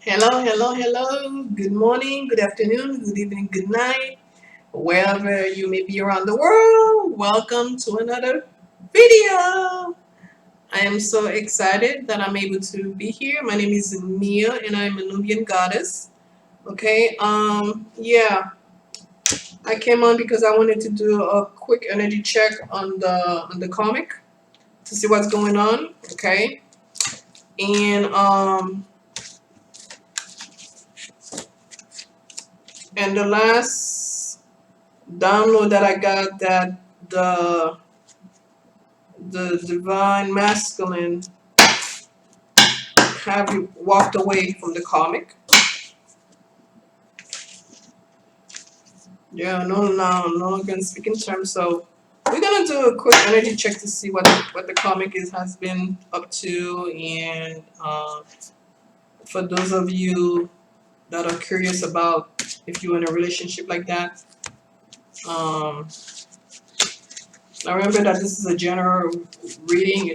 Hello, hello, hello. Good morning, good afternoon, good evening, good night. Wherever you may be around the world, welcome to another video. I am so excited that I'm able to be here. My name is Mia and I'm a Nubian goddess. Okay, I came on because I wanted to do a quick energy check on the comic to see what's going on. Okay. And and the last download that I got that the the divine masculine have walked away from the comic. Yeah, no longer speak in terms. So we're gonna do a quick energy check to see what the comic is has been up to, and for those of you that are curious about if you're in a relationship like that, um, now remember that this is a general reading.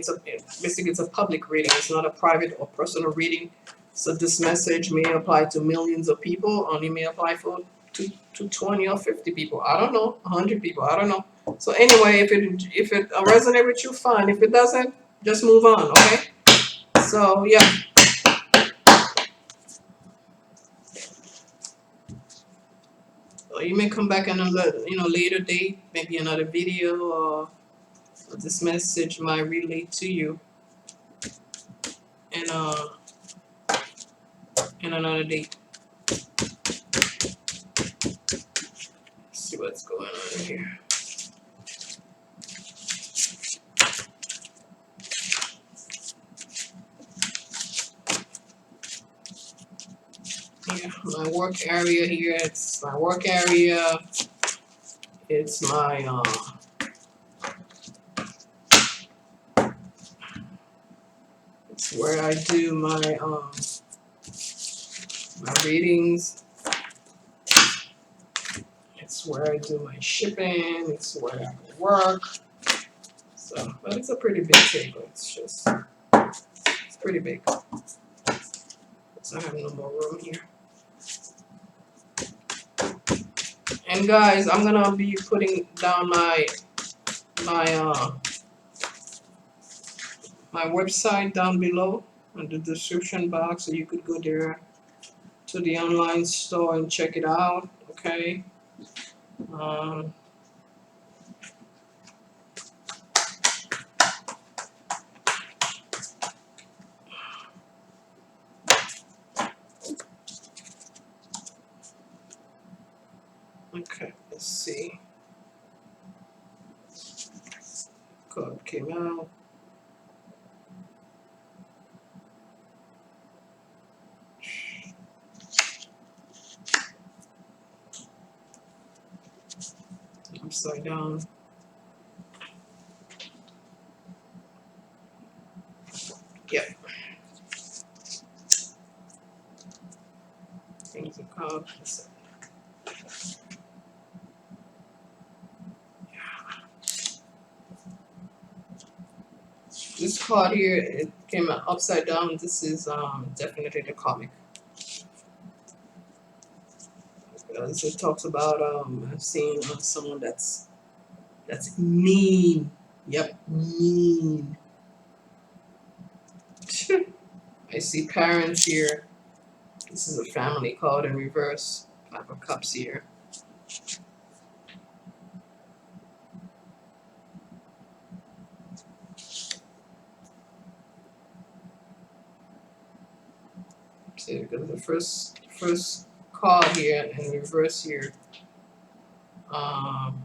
Basically it's a public reading. It's not a private or personal reading. So this message may apply to millions of people, only may apply for to 20 or 50 people. I don't know, 100 people. I don't know. So anyway, if it resonates with you, fine. If it doesn't, just move on. Okay. So yeah, so you may come back in a later date, maybe another video, or this message might relate to you in another date. Let's see what's going on here. Yeah, my work area here. It's my work area. It's my it's where I do my readings. It's where I do my shipping. It's where I work. So, but it's a pretty big table. It's pretty big. So I have no more room here. And guys, I'm gonna be putting down my my website down below in the description box, so you could go there to the online store and check it out. Okay. Um, okay. Let's see. Code came out. Upside down. Yep. Things are called. This card here, it came out upside down. This is definitely the comic. Because it talks about I've seen someone that's mean. Yep, mean. I see parents here. This is a family card in reverse. Five of Cups here. See, because the first card here in reverse here. Um,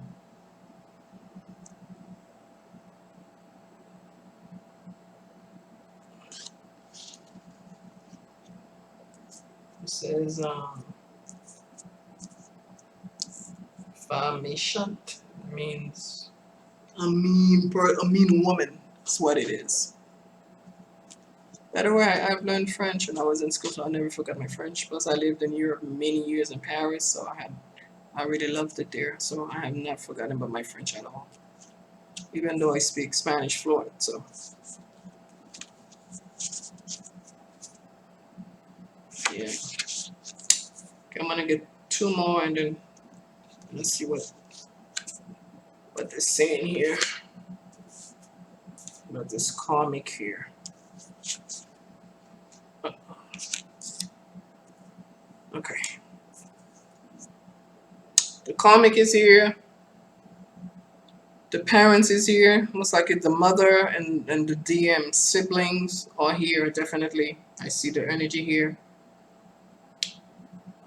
it says Famishant means a mean woman. That's what it is. By the way, I've learned French when I was in school, so I never forgot my French. Plus, I lived in Europe many years in Paris, so I really loved it there. So I have not forgotten about my French at all, even though I speak Spanish fluent. So yeah, to get two more, and then let's see what they're saying here about this karmic here. Okay, the karmic is here. The parents is here. Looks like it's the mother and the DM siblings are here. Definitely, I see the energy here.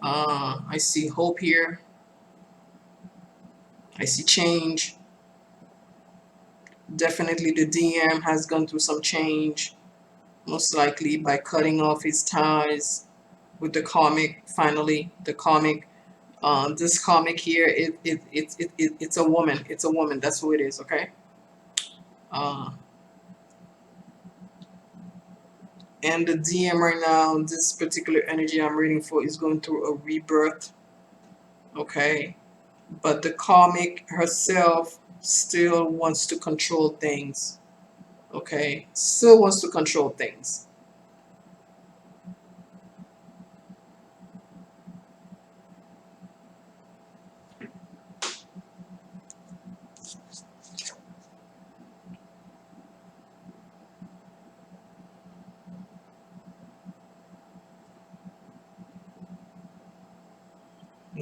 I see hope here. I see change. Definitely, the DM has gone through some change. Most likely by cutting off his ties with the karmic. Finally, the karmic. This karmic here, it's a woman. It's a woman. That's who it is. Okay. Uh, and the DM right now, this particular energy I'm reading for is going through a rebirth. Okay. But the karmic herself still wants to control things. Okay. Still wants to control things.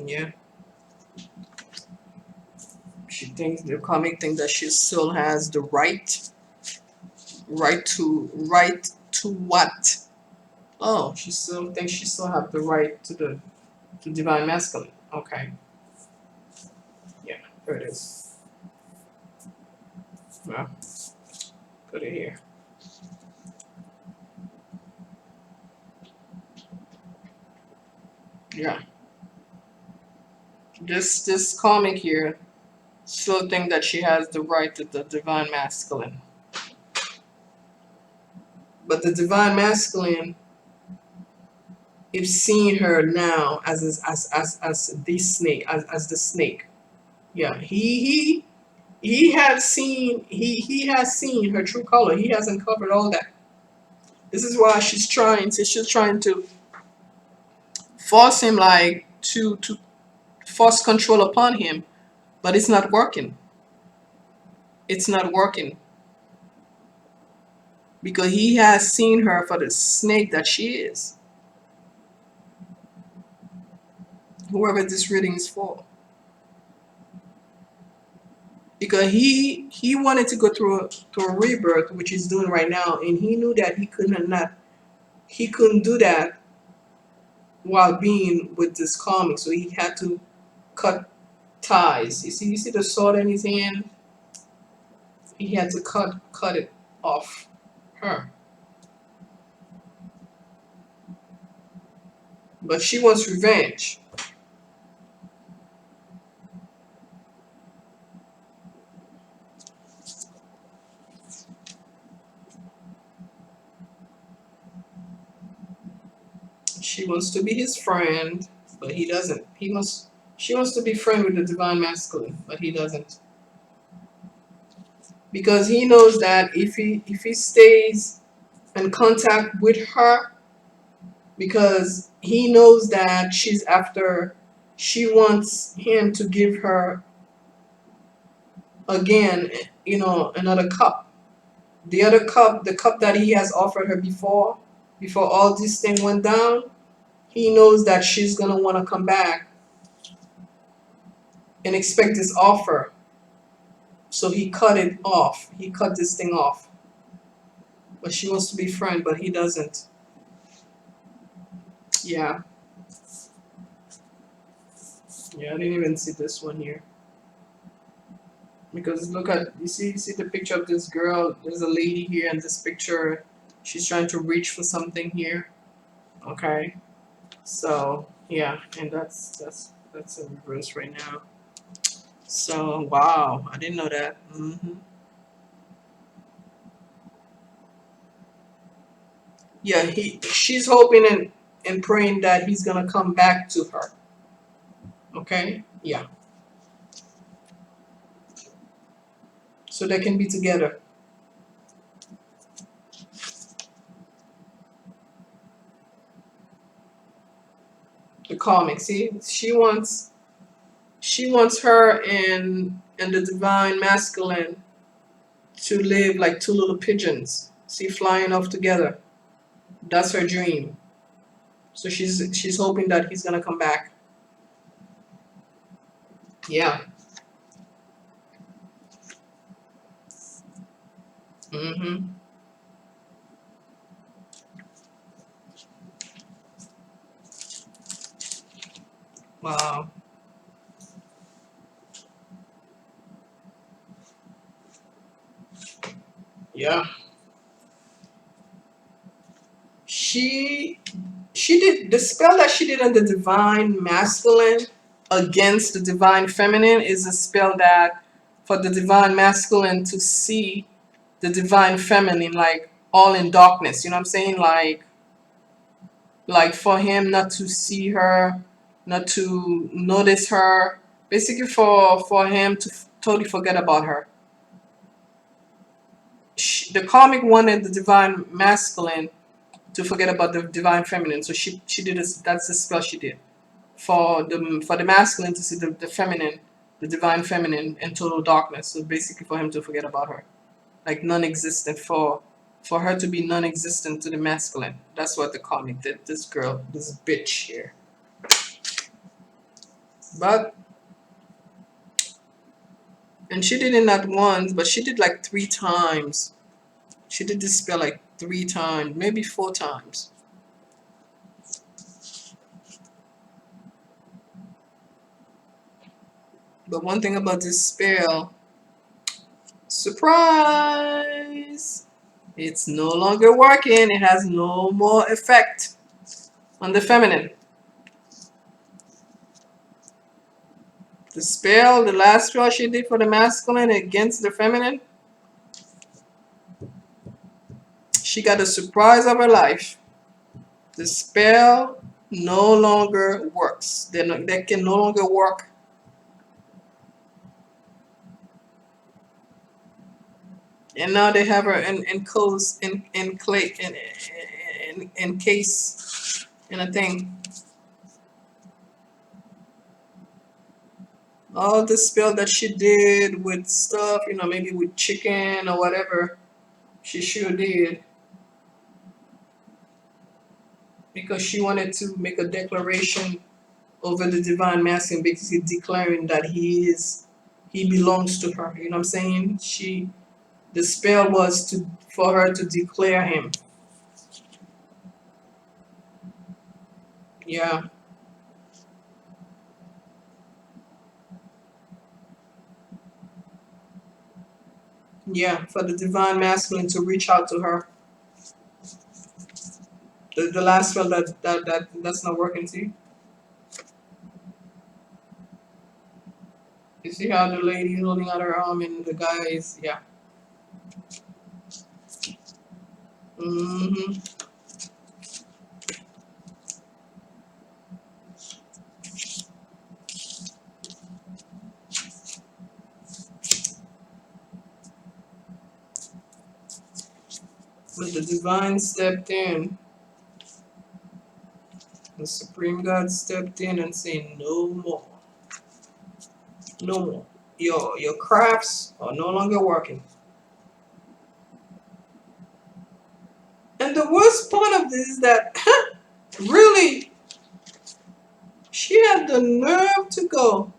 Yeah. She thinks the karmic thinks that she still has the right to what? Oh, she still thinks she still have the right to divine masculine. Okay. Yeah, there it is. Well, put it here. Yeah. This comic here still think that she has the right to the divine masculine. But the divine masculine, if seeing her now as the snake, as the snake. Yeah, he has seen he has seen her true color. He has uncovered all that. This is why she's trying to force him, like to force control upon him, but it's not working. It's not working because he has seen her for the snake that she is. Whoever this reading is for, because he wanted to go through a rebirth, which he's doing right now, and he knew that he couldn't do that while being with this karmic, so he had to cut ties. You see the sword in his hand. He had to cut it off her. But she wants revenge. She wants to be his friend, but he doesn't. She wants to be friend with the divine masculine, but he doesn't. Because he knows that if he stays in contact with her, because he knows that she wants him to give her again, another cup. The other cup, the cup that he has offered her before all this thing went down, he knows that she's gonna want to come back and expect this offer. So he cut it off. He cut this thing off. But she wants to be friend, but he doesn't. Yeah. Yeah, I didn't even see this one here. Because look at you see the picture of this girl. There's a lady here in this picture. She's trying to reach for something here. Okay. So yeah, and that's in reverse right now. So wow, I didn't know that. Yeah, she's hoping and praying that he's gonna come back to her. Okay. Yeah. So they can be together. The karmic. See, she wants her and the divine masculine to live like two little pigeons. See, flying off together. That's her dream. So she's hoping that he's gonna come back. Yeah. Mm-hmm. Wow. Yeah. She she did the spell that she did on the divine masculine against the divine feminine is a spell that for the divine masculine to see the divine feminine like all in darkness. You know what I'm saying? Like for him not to see her, not to notice her, basically for him to totally forget about her. The karmic wanted the divine masculine to forget about the divine feminine, so she did this. That's the spell she did for the masculine to see the feminine, the divine feminine in total darkness. So basically for him to forget about her, like non-existent, for her to be non-existent to the masculine. That's what the karmic did. This girl, this bitch here. But and she did it not once, but she did like 3 times. She did this spell like 3 times, maybe 4 times. But one thing about this spell, surprise! It's no longer working. It has no more effect on the feminine. The spell, the last spell she did for the masculine against the feminine, she got a surprise of her life. The spell no longer works. They can no longer work. And now they have her in close in clay in case in a thing. All the spell that she did with stuff, maybe with chicken or whatever, she sure did because she wanted to make a declaration over the divine masculine, basically declaring that he belongs to her. You know what I'm saying? The spell was to for her to declare him. Yeah, yeah, for the divine masculine to reach out to her. The last spell that's not working. You see how the lady holding out her arm and the guy is, yeah. Hmm. But the divine stepped in. The supreme God stepped in and said, "No more, no more. Your crafts are no longer working." And the worst part of this is that really she had the nerve to go.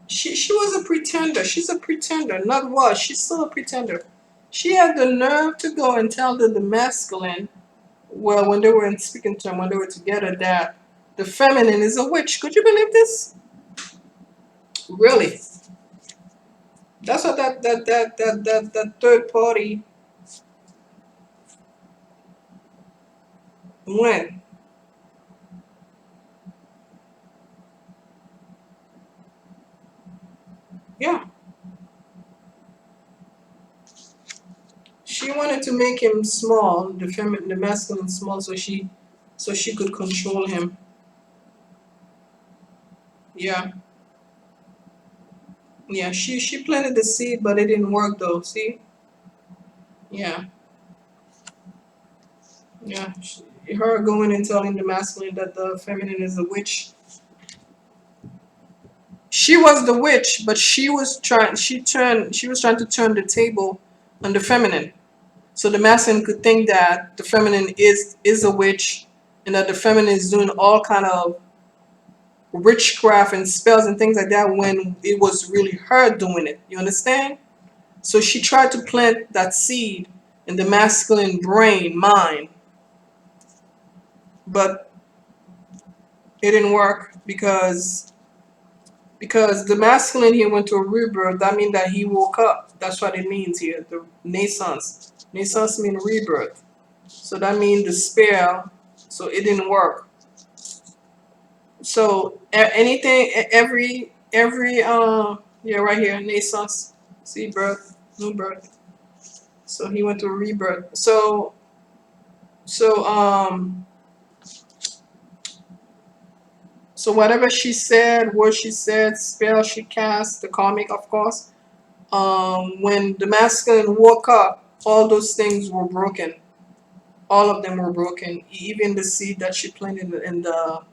She was a pretender. She's a pretender. Not was. She's still a pretender. She had the nerve to go and tell the masculine, well, when they were in speaking to him, when they were together, that the feminine is a witch. Could you believe this? Really? That's what that third party went. Yeah. She wanted to make him small, the masculine small, so she could control him. Yeah. Yeah. She planted the seed, but it didn't work though. See? Yeah. Yeah, her going and telling the masculine that the feminine is a witch. She was the witch, but she was trying to turn the table on the feminine. So the masculine could think that the feminine is a witch, and that the feminine is doing all kind of witchcraft and spells and things like that when it was really her doing it. You understand? So she tried to plant that seed in the masculine brain, mind, but it didn't work because the masculine here went to a rebirth. That means that he woke up. That's what it means here. The naissance. Naissance means rebirth. So that means the spell. So it didn't work. So anything, every yeah, right here, naissance, see birth, new birth. So he went to a rebirth. So so whatever she said, what she said, spell she cast, the karmic, of course. When the masculine woke up, all those things were broken. All of them were broken. Even the seed that she planted in the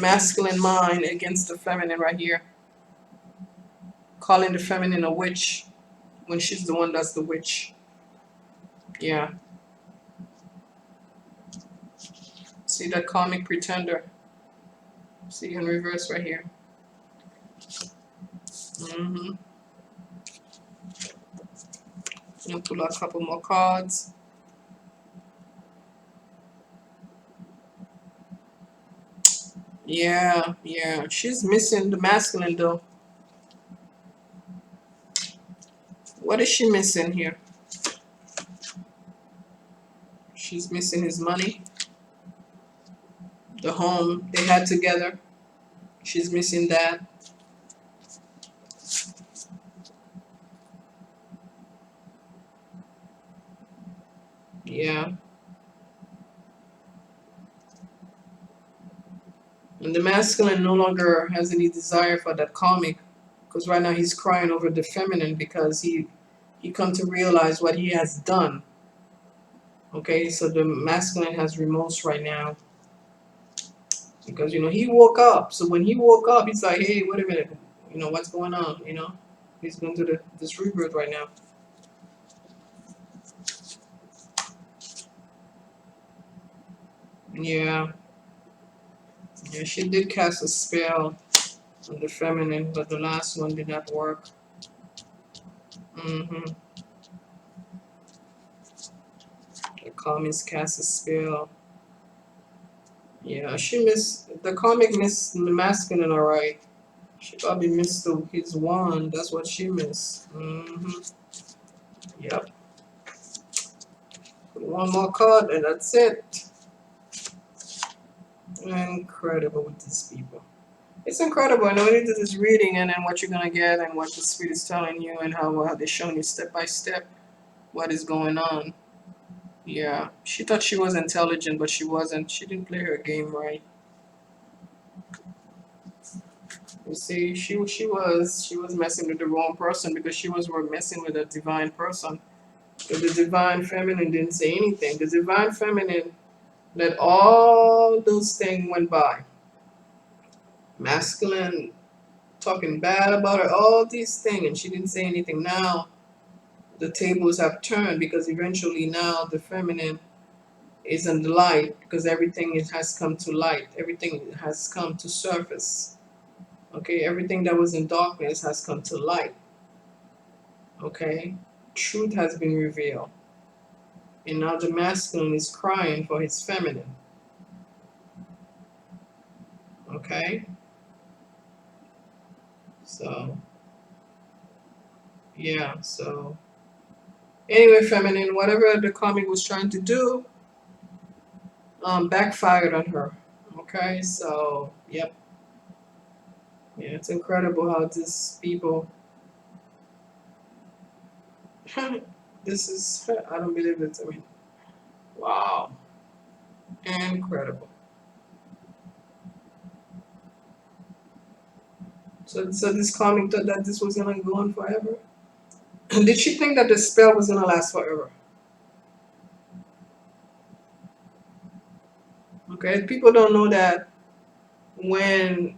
masculine mind against the feminine right here, calling the feminine a witch when she's the one that's the witch. Yeah. See that karmic pretender. See in reverse right here. Mm-hmm. And pull out a couple more cards. Yeah, yeah. She's missing the masculine though. What is she missing here? She's missing his money, the home they had together. She's missing that. Yeah. And the masculine no longer has any desire for that karmic, because right now he's crying over the feminine because he come to realize what he has done. Okay, so the masculine has remorse right now because he woke up. So when he woke up, he's like, hey, wait a minute, what's going on? He's going through this rebirth right now. Yeah, yeah, she did cast a spell on the feminine, but the last one did not work. Mm-hmm. The karmic cast a spell. Yeah, she missed the karmic missed the masculine, all right. She probably missed his wand. That's what she missed. Mm-hmm. Yep. Put one more card and that's it. Incredible with these people. It's incredible. I know when you do this reading and then what you're gonna get and what the spirit is telling you and how they're showing you step by step what is going on. Yeah, she thought she was intelligent, but she wasn't. She didn't play her game right. You see, she was messing with the wrong person because she was messing with a divine person. But the divine feminine didn't say anything. The divine feminine let all those things went by. Masculine talking bad about her, all these things, and she didn't say anything. Now the tables have turned because eventually now the feminine is in the light because everything has come to light. Everything has come to surface. Okay, everything that was in darkness has come to light. Okay, truth has been revealed, and now the masculine is crying for his feminine. Okay, so yeah, so anyway, feminine, whatever the comic was trying to do, backfired on her. Okay, so yep, yeah, it's incredible how these people. This is I don't believe it. I mean, wow, incredible. So this comic thought that this was gonna go on forever. Did she think that the spell was gonna last forever? Okay, people don't know that when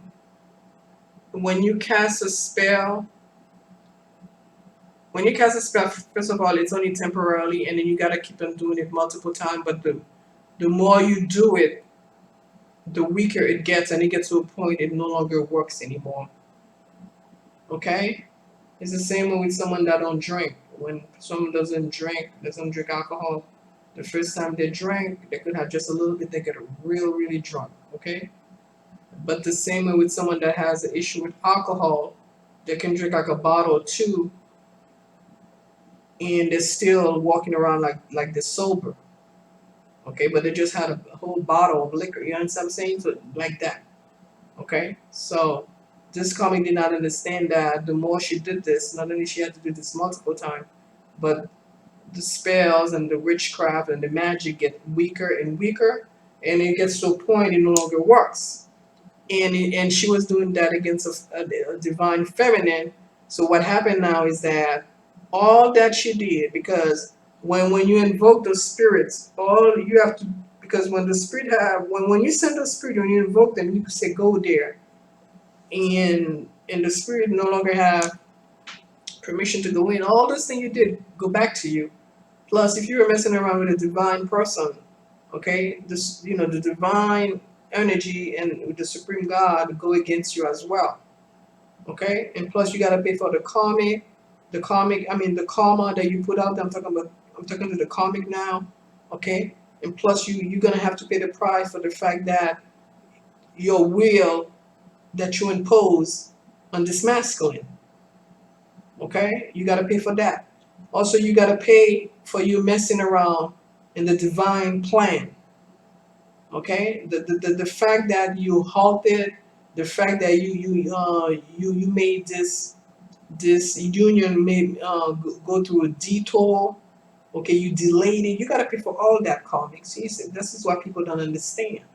you cast a spell, first of all, it's only temporarily, and then you gotta keep on doing it multiple times. But the more you do it, the weaker it gets, and it gets to a point it no longer works anymore. Okay, it's the same way with someone that don't drink. When someone doesn't drink alcohol, the first time they drink, they could have just a little bit, they get really drunk. Okay, but the same way with someone that has an issue with alcohol, they can drink like a bottle or two, and they're still walking around like they're sober. Okay, but they just had a whole bottle of liquor. You understand what I'm saying? So like that. Okay, so this comic did not understand that the more she did this, not only she had to do this multiple times, but the spells and the witchcraft and the magic get weaker and weaker, and it gets to a point it no longer works. And she was doing that against a divine feminine. So what happened now is that all that she did, because when you invoke the spirits, all you have to, because when the spirit have when you send the spirit, when you invoke them, you can say go there, and the spirit no longer have permission to go in. All those things you did go back to you. Plus, if you were messing around with a divine person, okay, this, the divine energy and the supreme God go against you as well. Okay, and plus you gotta pay for I mean the karma that you put out there. I'm talking to the karmic now. Okay, and plus you're gonna have to pay the price for the fact that your will that you impose on this masculine. Okay, you gotta pay for that. Also, you gotta pay for you messing around in the divine plan. Okay, the fact that you halted, the fact that you made this union made go through a detour. Okay, you delayed it. You gotta pay for all that, karmic. See, this is what people don't understand.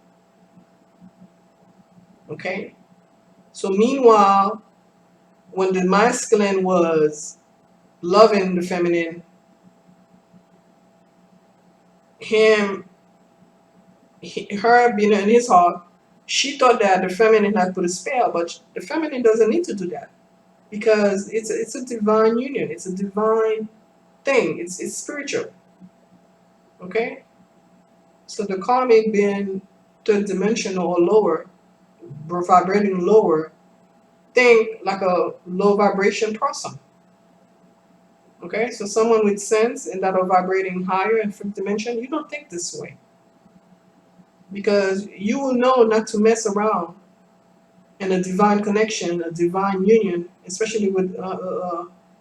Okay, so meanwhile, when the masculine was loving the feminine, him her being in his heart, she thought that the feminine had put a spell, but the feminine doesn't need to do that because it's a divine union. It's a divine thing. It's spiritual. Okay, so the karmic being third dimensional or lower, vibrating lower, think like a low vibration person. Okay, so someone with sense and that are vibrating higher in fifth dimension, you don't think this way because you will know not to mess around in a divine connection, a divine union, especially with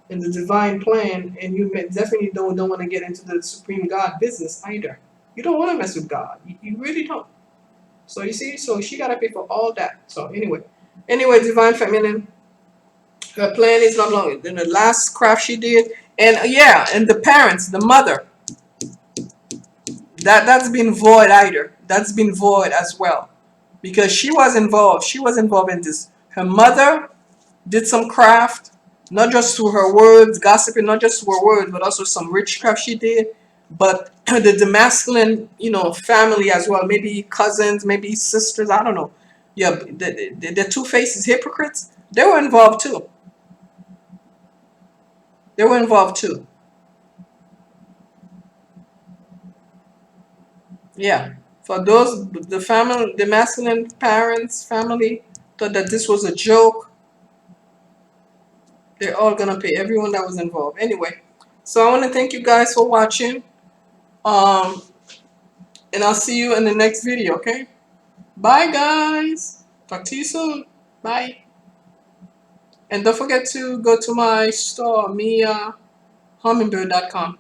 in the divine plan, and you definitely don't want to get into the supreme God business either. You don't want to mess with God. You really don't. So you see, so she gotta pay for all that. So anyway, divine feminine, her plan is not long. Then the last craft she did, and yeah, and the parents, the mother, that's been void either. That's been void as well, because she was involved. She was involved in this. Her mother did some craft, not just through her words, gossiping, not just through her words, but also some witchcraft she did. But the masculine, family as well, maybe cousins, maybe sisters, I don't know. Yeah, the two faces, hypocrites, they were involved too. They were involved too. Yeah. For those, the family, the masculine parents, family, thought that this was a joke. They're all gonna pay, everyone that was involved. Anyway, so I want to thank you guys for watching. Um, and I'll see you in the next video, okay? Bye, guys. Talk to you soon. Bye. And don't forget to go to my store, MiaHummingbird.com.